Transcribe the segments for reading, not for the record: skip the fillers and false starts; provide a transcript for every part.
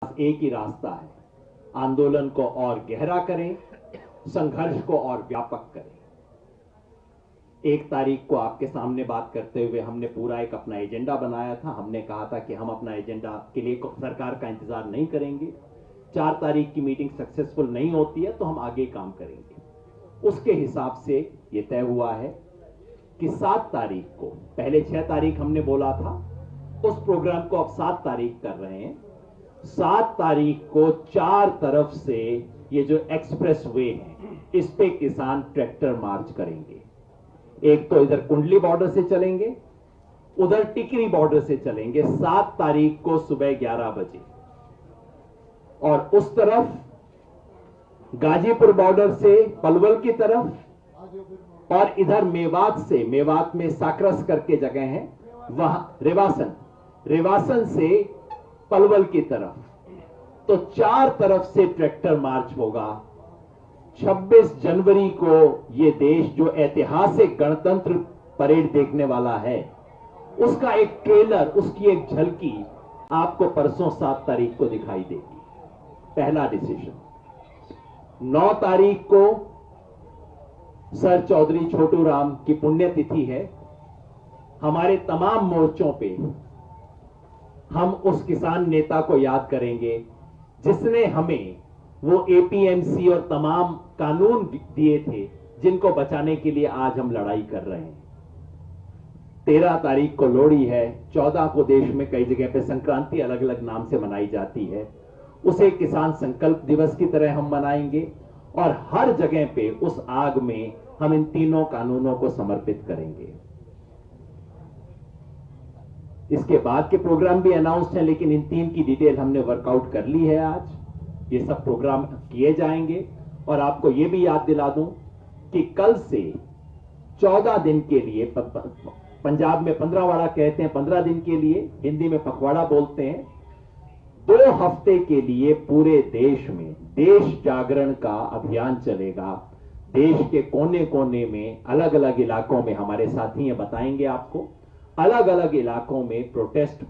एक ही रास्ता है, आंदोलन को और गहरा करें, संघर्ष को और व्यापक करें। 1 तारीख को आपके सामने बात करते हुए हमने पूरा एक अपना एजेंडा बनाया था। हमने कहा था कि हम अपना एजेंडा के लिए सरकार का इंतजार नहीं करेंगे। 4 तारीख की मीटिंग सक्सेसफुल नहीं होती है तो हम आगे काम करेंगे। उसके हिसाब से यह तय हुआ है कि 7 तारीख को, पहले 6 तारीख हमने बोला था, उस प्रोग्राम को अब 7 तारीख कर रहे हैं। 7 तारीख को 4 तरफ से ये जो एक्सप्रेस वे है इस पे किसान ट्रैक्टर मार्च करेंगे। एक तो इधर कुंडली बॉर्डर से चलेंगे, उधर टिकरी बॉर्डर से चलेंगे 7 तारीख को सुबह 11 बजे, और उस तरफ गाजीपुर बॉर्डर से पलवल की तरफ, और इधर मेवात से, मेवात में साकरस करके जगह है वहां, रेवासन से पलवल की तरफ, तो 4 तरफ से ट्रैक्टर मार्च होगा। 26 जनवरी को यह देश जो ऐतिहासिक गणतंत्र परेड देखने वाला है, उसका एक ट्रेलर, उसकी एक झलकी आपको परसों 7 तारीख को दिखाई देगी। पहला डिसीजन। 9 तारीख को सर चौधरी छोटू राम की पुण्यतिथि है। हमारे तमाम मोर्चों पे हम उस किसान नेता को याद करेंगे जिसने हमें वो एपीएमसी और तमाम कानून दिए थे जिनको बचाने के लिए आज हम लड़ाई कर रहे हैं। 13 तारीख को लोहड़ी है। 14 को देश में कई जगह पे संक्रांति अलग अलग नाम से मनाई जाती है। उसे किसान संकल्प दिवस की तरह हम मनाएंगे, और हर जगह पे उस आग में हम इन तीनों कानूनों को समर्पित करेंगे। इसके बाद के प्रोग्राम भी अनाउंस्ड हैं, लेकिन इन 3 की डिटेल हमने वर्कआउट कर ली है। आज ये सब प्रोग्राम किए जाएंगे। और आपको ये भी याद दिला दूं कि कल से 14 दिन के लिए, पंजाब में 15वाड़ा कहते हैं, 15 दिन के लिए, हिंदी में पखवाड़ा बोलते हैं, 2 हफ्ते के लिए पूरे देश में देश जागरण का अभियान चलेगा। देश के कोने कोने में, अलग अलग इलाकों में हमारे साथी हैं, बताएंगे आपको। अलग अलग इलाकों में प्रोटेस्ट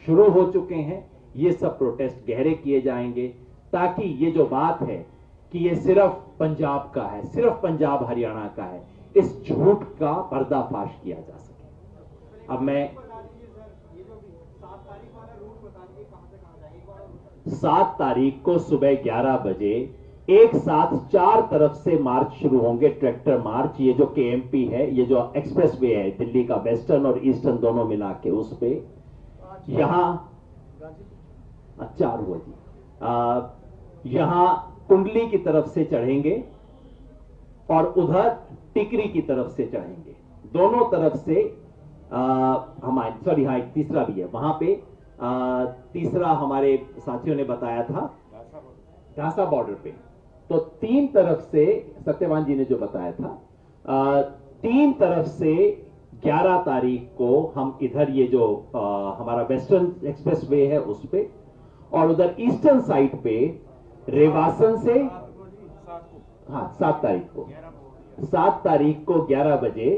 शुरू हो चुके हैं। ये सब प्रोटेस्ट गहरे किए जाएंगे ताकि ये जो बात है कि ये सिर्फ पंजाब का है, सिर्फ पंजाब हरियाणा का है, इस झूठ का पर्दाफाश किया जा सके। अब मैं 7 तारीख को सुबह 11 बजे एक साथ 4 तरफ से मार्च शुरू होंगे, ट्रैक्टर मार्च। ये जो केएमपी है, ये जो एक्सप्रेस वे है दिल्ली का, वेस्टर्न और ईस्टर्न दोनों मिला के, उस पे यहां 4 हुआ जी, यहां कुंडली की तरफ से चढ़ेंगे और उधर टिकरी की तरफ से चढ़ेंगे। दोनों तरफ से हमारे, सॉरी हाँ, तीसरा भी है वहां पे। तीसरा हमारे साथियों ने बताया था ढासा बॉर्डर पे। तो 3 तरफ से, सत्यवान जी ने जो बताया था, 3 तरफ से 11 तारीख को हम इधर ये जो हमारा वेस्टर्न एक्सप्रेस वे है उस पे, और उधर ईस्टर्न साइड पे रेवासन से, हाँ 7 तारीख को, 7 तारीख को 11 बजे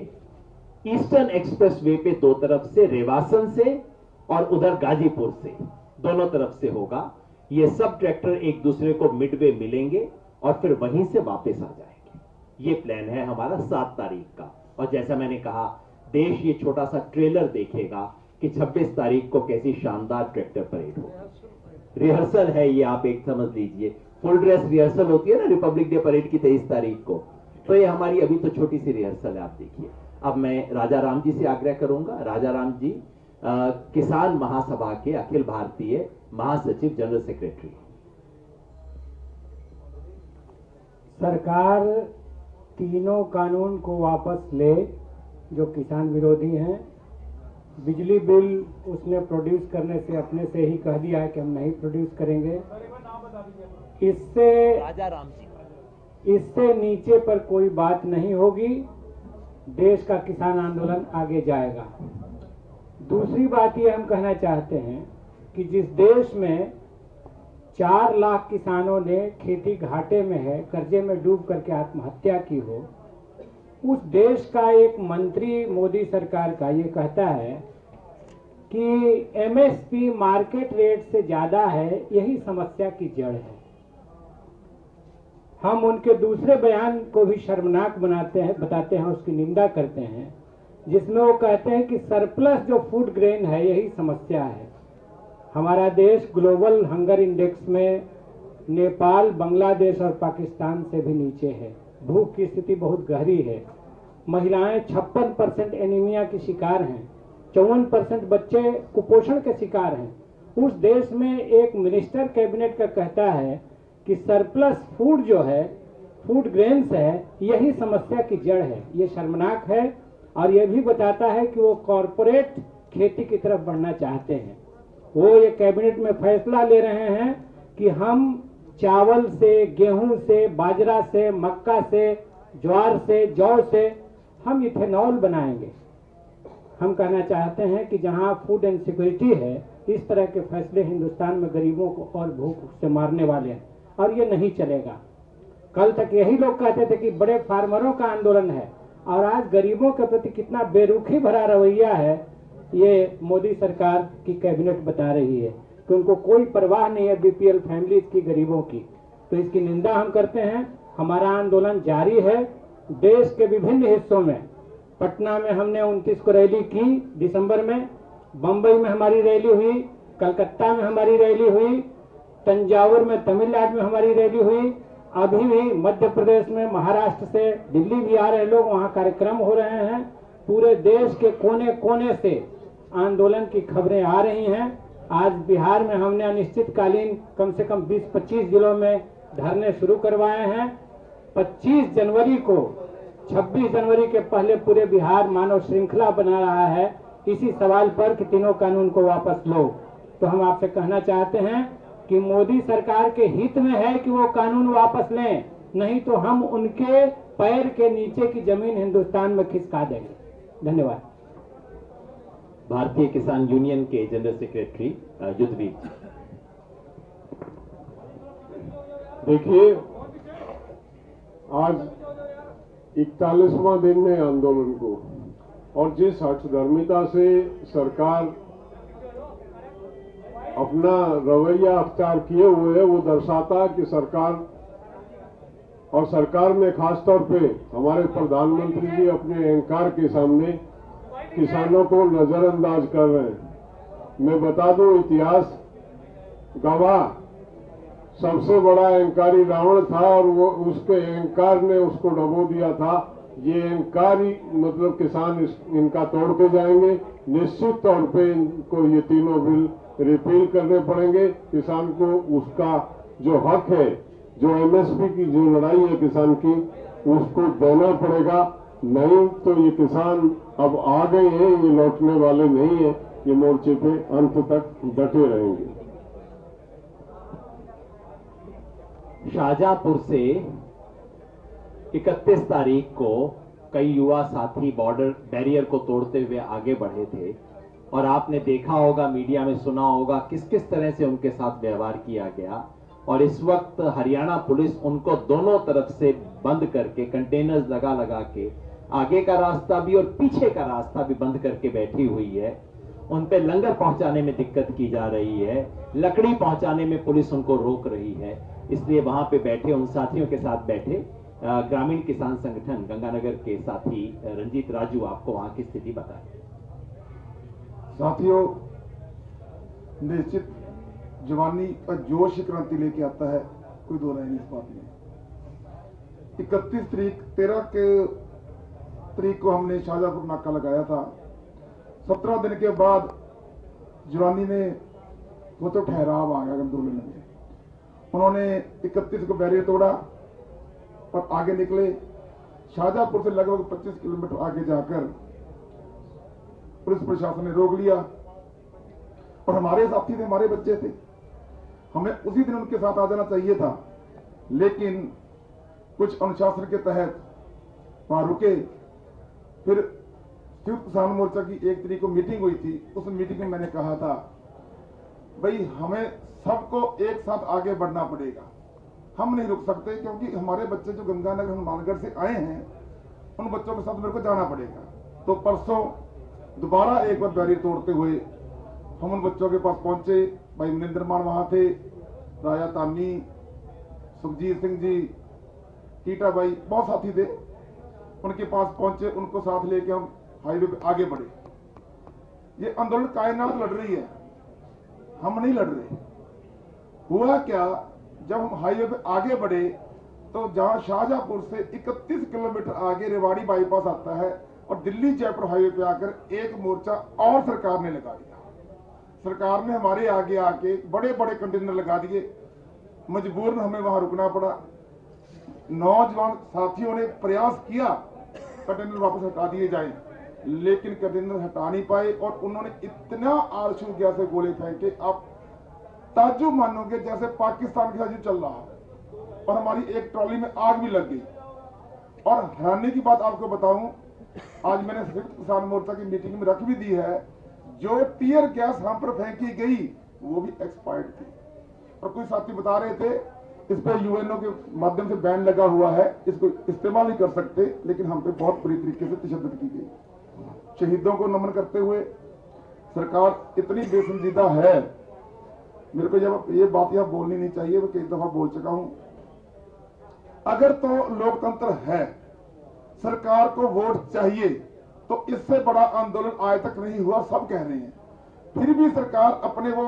ईस्टर्न एक्सप्रेस वे पे 2 तरफ से, रेवासन से और उधर गाजीपुर से, दोनों तरफ से होगा। ये सब ट्रैक्टर एक दूसरे को मिडवे मिलेंगे और फिर वहीं से वापस आ जाएंगे। ये प्लान है हमारा 7 तारीख का। और जैसा मैंने कहा, देश ये छोटा सा ट्रेलर देखेगा कि 26 तारीख को कैसी शानदार ट्रैक्टर परेड होगी। रिहर्सल है ये, आप एक समझ लीजिए, फुल ड्रेस रिहर्सल होती है ना रिपब्लिक डे परेड की 23 तारीख को, तो ये हमारी अभी तो छोटी सी रिहर्सल है, आप देखिए। अब मैं राजा राम जी से आग्रह करूंगा। राजा राम जी किसान महासभा के अखिल भारतीय महासचिव, जनरल सेक्रेटरी। सरकार तीनों कानून को वापस ले जो किसान विरोधी हैं। बिजली बिल उसने प्रोड्यूस करने से अपने से ही कह दिया है कि हम नहीं प्रोड्यूस करेंगे। इससे राजा राम जी, इससे नीचे पर कोई बात नहीं होगी। देश का किसान आंदोलन आगे जाएगा। दूसरी बात ये हम कहना चाहते हैं कि जिस देश में 4 लाख किसानों ने खेती घाटे में है, कर्जे में डूब करके आत्महत्या की हो, उस देश का एक मंत्री मोदी सरकार का ये कहता है कि एमएसपी मार्केट रेट से ज्यादा है, यही समस्या की जड़ है। हम उनके दूसरे बयान को भी शर्मनाक बताते हैं, उसकी निंदा करते हैं, जिसमें वो कहते हैं कि सरप्लस जो फूड ग्रेन है यही समस्या है। हमारा देश ग्लोबल हंगर इंडेक्स में नेपाल, बांग्लादेश और पाकिस्तान से भी नीचे है। भूख की स्थिति बहुत गहरी है। महिलाएं 56% एनीमिया की शिकार हैं, 54% बच्चे कुपोषण के शिकार हैं। उस देश में एक मिनिस्टर कैबिनेट का कहता है कि सरप्लस फूड जो है, फूड ग्रेन्स है, यही समस्या की जड़ है। ये शर्मनाक है और यह भी बताता है कि वो कॉरपोरेट खेती की तरफ बढ़ना चाहते हैं। वो ये कैबिनेट में फैसला ले रहे हैं कि हम चावल से, गेहूं से, बाजरा से, मक्का से, ज्वार से, जौ से हम इथेनॉल बनाएंगे। हम कहना चाहते हैं कि जहां फूड इनसिक्योरिटी है, इस तरह के फैसले हिंदुस्तान में गरीबों को और भूख से मारने वाले हैं और ये नहीं चलेगा। कल तक यही लोग कहते थे कि बड़े फार्मरों का आंदोलन है और आज गरीबों के प्रति कितना बेरुखी भरा रवैया है, ये मोदी सरकार की कैबिनेट बता रही है कि उनको कोई परवाह नहीं है बीपीएल फैमिलीज की, गरीबों की। तो इसकी निंदा हम करते हैं। हमारा आंदोलन जारी है। देश के विभिन्न हिस्सों में, पटना में हमने 29 को रैली की दिसंबर में, बंबई में हमारी रैली हुई, कलकत्ता में हमारी रैली हुई, तंजावुर में, तमिलनाडु में हमारी रैली हुई, अभी भी मध्य प्रदेश में, महाराष्ट्र से, दिल्ली भी आ रहे लोग, वहां कार्यक्रम हो रहे हैं। पूरे देश के कोने कोने से आंदोलन की खबरें आ रही हैं। आज बिहार में हमने अनिश्चितकालीन कम से कम 20-25 जिलों में धरने शुरू करवाए हैं। 25 जनवरी को, 26 जनवरी के पहले पूरे बिहार मानव श्रृंखला बना रहा है इसी सवाल पर कि तीनों कानून को वापस लो। तो हम आपसे कहना चाहते हैं कि मोदी सरकार के हित में है कि वो कानून वापस लें, नहीं तो हम उनके पैर के नीचे की जमीन हिंदुस्तान में खिसका देंगे। धन्यवाद। भारतीय किसान यूनियन के जनरल सेक्रेटरी युद्धवीर। देखिए, आज 41वां दिन है आंदोलन को, और जिस हठधर्मिता से सरकार अपना रवैया अख्तियार किए हुए है, वो दर्शाता है कि सरकार, और सरकार में खासतौर पे हमारे प्रधानमंत्री जी अपने अहंकार के सामने किसानों को नजरअंदाज कर रहे हैं। मैं बता दूं, इतिहास गवाह, सबसे बड़ा अहंकारी रावण था और वो उसके अहंकार ने उसको डबो दिया था। ये अहंकार ही मतलब किसान इनका तोड़ के जाएंगे। निश्चित तौर पे इनको ये तीनों बिल रिपील करने पड़ेंगे। किसान को उसका जो हक है, जो एमएसपी की जो लड़ाई है किसान की, उसको देना पड़ेगा। नहीं तो ये किसान अब आ गए हैं, ये लौटने वाले नहीं है। ये मोर्चे पे अंत तक डटे रहेंगे। शाहजहांपुर से 31 तारीख को कई युवा साथी बॉर्डर बैरियर को तोड़ते हुए आगे बढ़े थे और आपने देखा होगा, मीडिया में सुना होगा किस किस तरह से उनके साथ व्यवहार किया गया। और इस वक्त हरियाणा पुलिस उनको दोनों तरफ से बंद करके, कंटेनर्स लगा लगा के, आगे का रास्ता भी और पीछे का रास्ता भी बंद करके बैठी हुई है। उन पे लंगर पहुंचाने में दिक्कत की जा रही है, लकड़ी पहुंचाने में पुलिस उनको रोक रही है। इसलिए वहां पे बैठे उन साथियों के साथ बैठे ग्रामीण किसान संगठन गंगानगर के साथी रंजीत राजू आपको वहां की स्थिति बताएं। साथियों, निश्चित जवानी का जोश क्रांति लेके आता है, कोई दो राय नहीं इस बात में। 31 तारीख 13 तारीख को हमने शाहजहांपुर नाका लगाया था। 17 दिन के बाद जवानी में वो तो ठहराव आ गया आंदोलन में। उन्होंने 31 को बैरियर तोड़ा और आगे निकले। शाहजहांपुर से लगभग 25 किलोमीटर आगे जाकर पुलिस प्रशासन ने रोक लिया और हमारे साथी थे, हमारे बच्चे थे। हमें उसी दिन उनके साथ आ जाना चाहिए था, लेकिन कुछ अनुशासन के तहत वहां रुके। फिर संयुक्त किसान मोर्चा की 1 तारीख को मीटिंग हुई थी। उस मीटिंग में मैंने कहा था, भाई हमें सबको एक साथ आगे बढ़ना पड़ेगा, हम नहीं रुक सकते, क्योंकि हमारे बच्चे जो गंगानगर हनुमानगढ़ से आए हैं, उन बच्चों के साथ मेरे को जाना पड़ेगा। तो परसों दोबारा एक बार बैरियर तोड़ते हुए हम उन बच्चों के पास पहुंचे, भाई मनिंदर मान वहां थे, राजा तानी, सुखजीत सिंह जी, टीटा भाई, बहुत साथी थे, उनके पास पहुंचे, उनको साथ लेके हम हाईवे पे आगे बढ़े। ये आंदोलन कायनात लड़ रही है, हम नहीं लड़ रहे। हुआ क्या, जब हम हाईवे पे आगे बढ़े तो जहां शाहजहांपुर से 31 किलोमीटर आगे रेवाड़ी बाईपास आता है और दिल्ली जयपुर हाईवे पे आकर एक मोर्चा और सरकार ने लगा दिया। सरकार ने हमारे आगे आके बड़े बड़े कंटेनर लगा दिए, मजबूरन हमें वहां रुकना पड़ा। नौजवान साथियों ने प्रयास किया कंटेनर वापस हटा दिए जाए, लेकिन कंटेनर हटा नहीं पाए और उन्होंने इतना आरशू गैस से गोले फेंके, आप ताज्जुब मानोगे जैसे पाकिस्तान के साथ जो चल रहा है। और हमारी एक ट्रॉली में आग भी लग गई। और हैरानी की बात आपको बताऊं, आज मैंने संयुक्त किसान मोर्चा की मीटिंग में रख भी दी है, जो टीयर गैस हम पर फेंकी गई वो भी एक्सपायर्ड थी। और कुछ साथी बता रहे थे इस पे यूएनओ के माध्यम से बैन लगा हुआ है, इसको इस्तेमाल नहीं कर सकते, लेकिन हम पे बहुत बुरी तरीके से तशद्दुद की गई। शहीदों को नमन करते हुए सरकार इतनी बेसंजीदा है, मेरे को जब ये बात यहां बोलनी नहीं चाहिए, मैं कई दफा बोल चुका हूं। अगर तो लोकतंत्र है, सरकार को वोट चाहिए, तो इससे बड़ा आंदोलन आज तक नहीं हुआ, सब कह रहे हैं। फिर भी सरकार अपने वो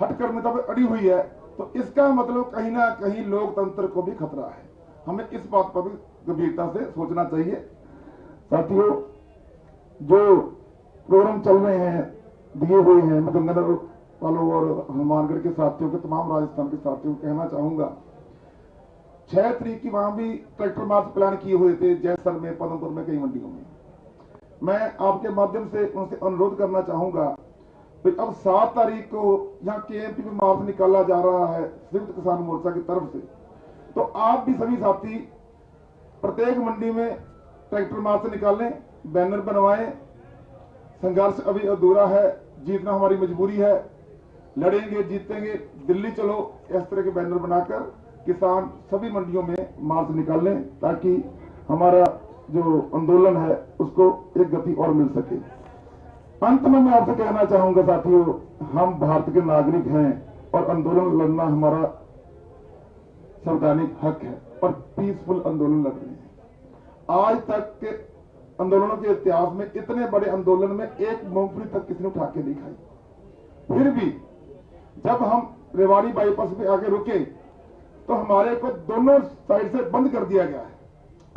हटकर्मिता पे अड़ी हुई है, तो इसका मतलब कहीं ना कहीं लोकतंत्र को भी खतरा है। हमें इस बात पर भी गंभीरता से सोचना चाहिए। साथियों, जो प्रोग्राम चल रहे हैं, दिए हुए हैं, मैं गंगानगर वालों और हनुमानगढ़ के साथियों के, तमाम राजस्थान के साथियों को कहना चाहूंगा, 6 तारीख की वहां भी ट्रैक्टर मार्च प्लान किए हुए थे, जैसर में, पदमपुर में, कई मंडियों में। मैं आपके माध्यम से उनसे अनुरोध करना चाहूंगा कि अब 7 तारीख को यहाँ केएमपी में मार्च निकाला जा रहा है संयुक्त किसान मोर्चा की तरफ से, तो आप भी सभी साथी प्रत्येक मंडी में ट्रैक्टर मार्च निकालें, बैनर बनवाएं। संघर्ष अभी अधूरा है, जीतना हमारी मजबूरी है, लड़ेंगे, जीतेंगे, दिल्ली चलो, इस तरह के बैनर बनाकर किसान सभी मंडियों में मार्च निकालें, ताकि हमारा जो आंदोलन है उसको एक गति और मिल सके। अंत में मैं आपसे कहना चाहूंगा साथियों, हम भारत के नागरिक हैं और आंदोलन लड़ना हमारा संवैधानिक हक है और पीसफुल आंदोलन लड़ रहे हैं। आज तक के आंदोलनों के इतिहास में इतने बड़े आंदोलन में एक मूंगफली तक किसी ने उठा के नहीं खाई। फिर भी जब हम रेवाड़ी बाईपास पे आके रुके तो हमारे को दोनों साइड से बंद कर दिया गया है।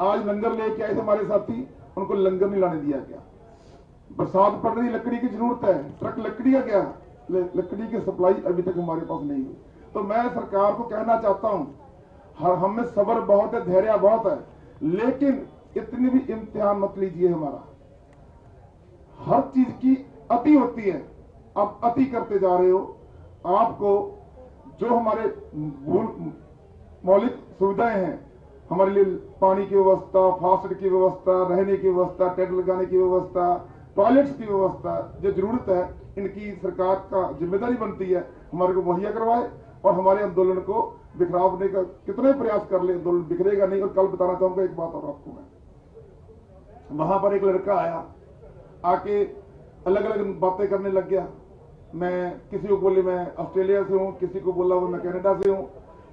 आज लंगर लेके आए थे हमारे साथी, उनको लंगर नहीं लाने दिया गया। बरसात पड़ रही, लकड़ी की जरूरत है, ट्रक लकड़ी का क्या, लकड़ी की सप्लाई अभी तक हमारे पास नहीं हुई। तो मैं सरकार को कहना चाहता हूं, हमें सब्र बहुत है, धैर्य बहुत है, लेकिन इतनी भी इम्तिहान मत लीजिए हमारा। हर चीज की अति होती है, आप अति करते जा रहे हो। आपको जो हमारे मौलिक सुविधाएं हैं, हमारे लिए पानी की व्यवस्था, फास्ट की व्यवस्था, रहने की व्यवस्था, टेंट लगाने की व्यवस्था, टॉयलेट्स की व्यवस्था, जो जरूरत है, इनकी सरकार का जिम्मेदारी बनती है हमारे को मुहैया करवाए। और हमारे आंदोलन को बिखरावने का कितने प्रयास कर ले, आंदोलन बिखरेगा नहीं। और कल बताना चाहूंगा एक बात और आपको, मैं वहां पर एक लड़का आया, आके अलग अलग बातें करने लग गया। मैं किसी को बोले मैं ऑस्ट्रेलिया से हूं, किसी को बोला वो मैं कनाडा से हूं,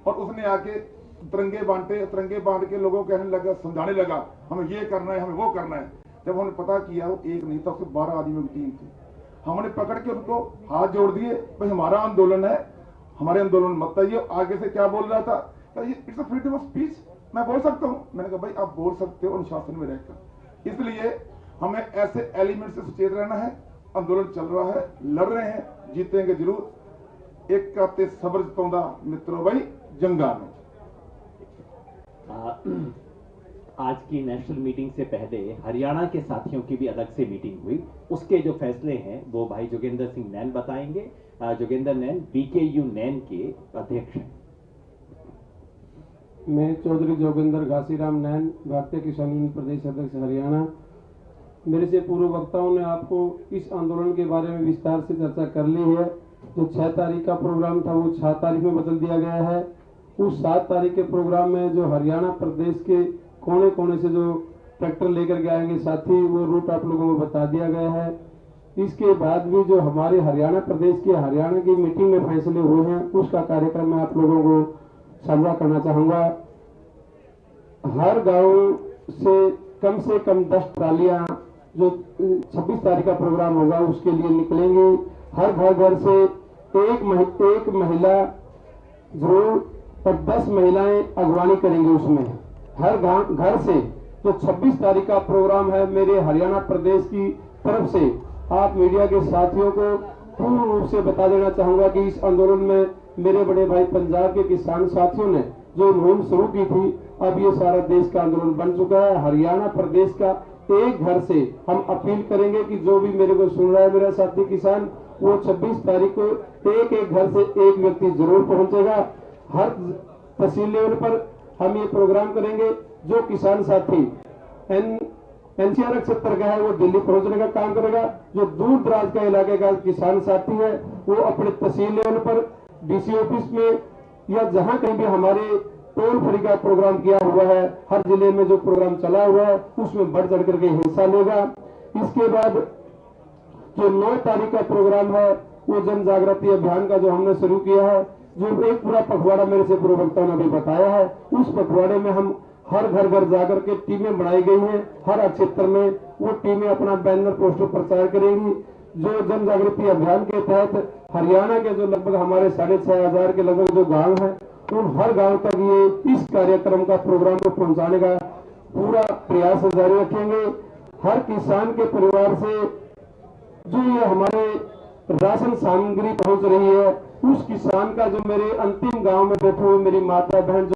और उसने आके तिरंगे बांटे, तिरंगे बांट के लोगों को कहने लगा, समझाने लगा हमें ये करना है, हमें वो करना है। जब हमने पता किया वो एक नहीं था, उसके 12 आदमियों की टीम थी। हमने पकड़ के उनको हाथ जोड़ दिए, भाई हमारा आंदोलन है, हमारे आंदोलन मत आइए। आगे से क्या बोल रहा था, it's a freedom of speech, मैं बोल सकता हूँ। मैंने कहा भाई आप बोल सकते हो अनुशासन में रहकर। इसलिए हमें ऐसे एलिमेंट से सचेत रहना है। आंदोलन चल रहा है, लड़ रहे हैं, जीतेंगे जरूर। एक कहते सब्र जताउंदा मित्रों भाई जंगा में। आज की नेशनल मीटिंग से पहले हरियाणा के साथियों की भी अलग से मीटिंग हुई, उसके जो फैसले हैं वो भाई जोगेंद्र सिंह नैन बताएंगे। जोगेंद्र नैन बीकेयू नैन के अध्यक्ष हैं। मैं चौधरी जोगेंद्र घासीराम नैन, भारतीय किसान यूनियन प्रदेश अध्यक्ष हरियाणा। मेरे से पूर्व वक्ताओं ने आपको इस आंदोलन के बारे में विस्तार से चर्चा कर ली है। जो 6 तारीख का प्रोग्राम था वो 6 तारीख में बदल दिया गया है। उस 7 तारीख के प्रोग्राम में जो हरियाणा प्रदेश के कोने कोने से जो ट्रैक्टर लेकर के आएंगे साथी, वो रूट आप लोगों को बता दिया गया है। इसके बाद भी जो हमारे हरियाणा प्रदेश के हरियाणा की मीटिंग में फैसले हुए हैं उसका कार्यक्रम मैं आप लोगों को साझा करना चाहूंगा। हर गांव से कम 10 ट्रालियां जो 26 तारीख का प्रोग्राम होगा उसके लिए निकलेंगे। हर घर से एक महिला जरूर और 10 महिलाएं अगवानी करेंगे। उसमें हर घर से जो 26 तारीख का प्रोग्राम है मेरे हरियाणा प्रदेश की तरफ से आप मीडिया के साथियों को पूर्ण रूप से बता देना चाहूंगा कि इस आंदोलन में मेरे बड़े भाई पंजाब के किसान साथियों ने जो मुहिम शुरू की थी अब ये सारा देश का आंदोलन बन चुका है। हरियाणा प्रदेश का एक घर से हम अपील करेंगे कि जो भी मेरे को सुन रहा है मेरा साथी किसान, वो 26 तारीख को एक घर से एक व्यक्ति जरूर पहुंचेगा। हर तहसील लेवल पर हम ये प्रोग्राम करेंगे। जो किसान साथी एनसीआर क्षेत्र का है वो दिल्ली पहुंचने का काम करेगा। जो दूर दराज का इलाके का किसान साथी है वो अपने तहसील लेवल पर डीसी ऑफिस में या जहां कहीं भी हमारे टोल फ्री का प्रोग्राम किया हुआ है, हर जिले में जो प्रोग्राम चला हुआ है उसमें बढ़ चढ़ करके हिस्सा लेगा। इसके बाद जो 9 तारीख का प्रोग्राम है वो जन जागृति अभियान का जो हमने शुरू किया है, जो एक पूरा पखवाड़ा मेरे से पूर्व वक्ताओं ने भी बताया है, उस पखवाड़े में हम हर घर जाकर के टीमें बनाई गई हैं। हर क्षेत्र में वो टीमें अपना बैनर पोस्टर प्रचार करेंगी। जो जन जागृति अभियान के तहत हरियाणा के जो लगभग हमारे 6,500 के लगभग जो गांव हैं उन हर गांव तक ये इस कार्यक्रम का प्रोग्राम को पहुंचाने का पूरा प्रयास जारी रखेंगे। हर किसान के परिवार से जो ये हमारे राशन सामग्री पहुंच रही है उस किसान का जो मेरे अंतिम गांव में बैठे हुए मेरी माता बहन